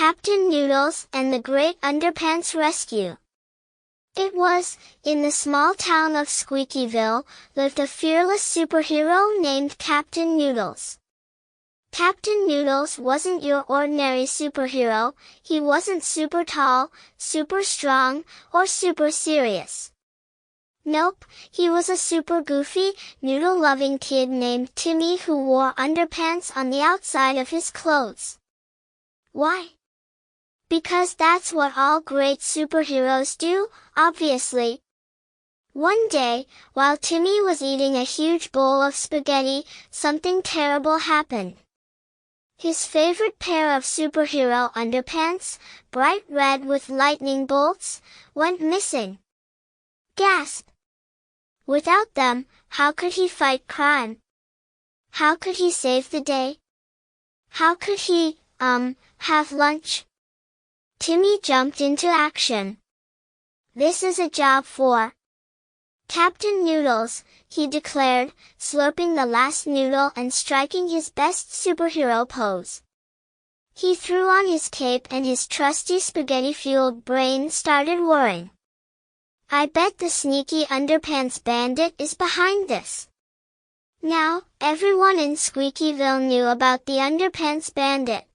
Captain Noodles and the Great Underpants Rescue. It was, in the small town of Squeakyville, lived a fearless superhero named Captain Noodles. Captain Noodles wasn't your ordinary superhero. He wasn't super tall, super strong, or super serious. Nope, he was a super goofy, noodle-loving kid named Timmy who wore underpants on the outside of his clothes. Why? Because that's what all great superheroes do, obviously. One day, while Timmy was eating a huge bowl of spaghetti, something terrible happened. His favorite pair of superhero underpants, bright red with lightning bolts, went missing. Gasp! Without them, how could he fight crime? How could he save the day? How could he, have lunch? Timmy jumped into action. This is a job for Captain Noodles, he declared, slurping the last noodle and striking his best superhero pose. He threw on his cape and his trusty spaghetti-fueled brain started whirring. I bet the sneaky Underpants Bandit is behind this. Now, everyone in Squeakyville knew about the Underpants Bandit.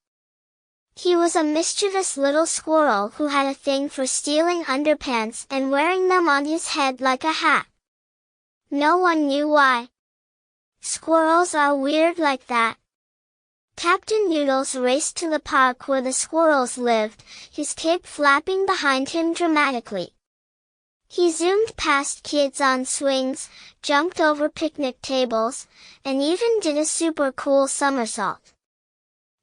He was a mischievous little squirrel who had a thing for stealing underpants and wearing them on his head like a hat. No one knew why. Squirrels are weird like that. Captain Noodles raced to the park where the squirrels lived, his cape flapping behind him dramatically. He zoomed past kids on swings, jumped over picnic tables, and even did a super cool somersault.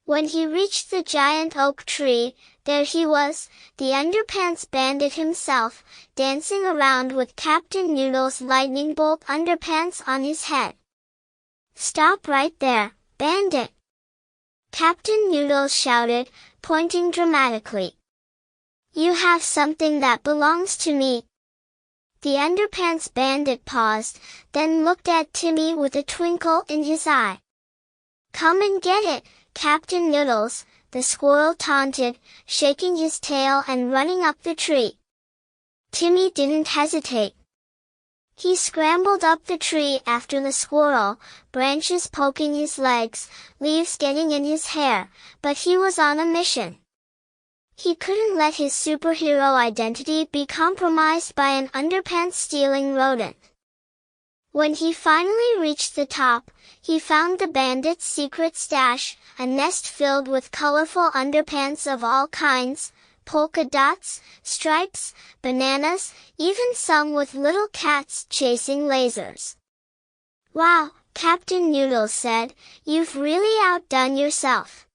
When he reached the giant oak tree, there he was, the Underpants Bandit himself, dancing around with Captain Noodles' lightning bolt underpants on his head. Stop right there, Bandit! Captain Noodles shouted, pointing dramatically. You have something that belongs to me. The Underpants Bandit paused, then looked at Timmy with a twinkle in his eye. Come and get it, Captain Noodles, the squirrel taunted, shaking his tail and running up the tree. Timmy didn't hesitate. He scrambled up the tree after the squirrel, branches poking his legs, leaves getting in his hair, but he was on a mission. He couldn't let his superhero identity be compromised by an underpants-stealing rodent. When he finally reached the top, he found the bandit's secret stash, a nest filled with colorful underpants of all kinds, polka dots, stripes, bananas, even some with little cats chasing lasers. Wow, Captain Noodles said, you've really outdone yourself.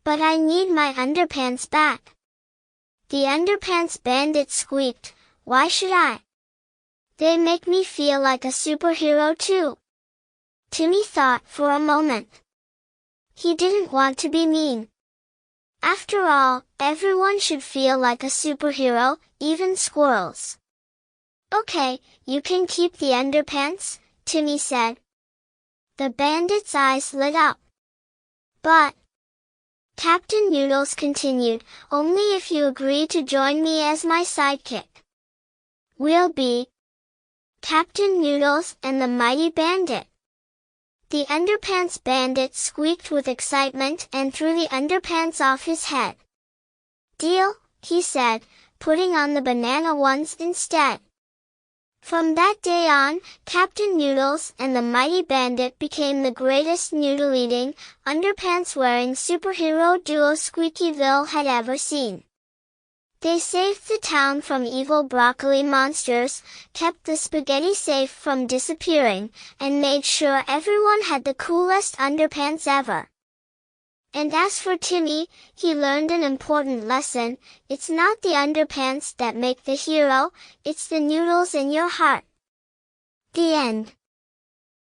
But I need my underpants back. The Underpants Bandit squeaked, why should I? They make me feel like a superhero too. Timmy thought for a moment. He didn't want to be mean. After all, everyone should feel like a superhero, even squirrels. Okay, you can keep the underpants, Timmy said. The bandit's eyes lit up. But Captain Noodles continued, only if you agree to join me as my sidekick. We'll be Captain Noodles and the Mighty Bandit. The Underpants Bandit squeaked with excitement and threw the underpants off his head. Deal, he said, putting on the banana ones instead. From that day on, Captain Noodles and the Mighty Bandit became the greatest noodle-eating, underpants-wearing superhero duo Squeakyville had ever seen. They saved the town from evil broccoli monsters, kept the spaghetti safe from disappearing, and made sure everyone had the coolest underpants ever. And as for Timmy, he learned an important lesson. It's not the underpants that make the hero, it's the noodles in your heart. The end.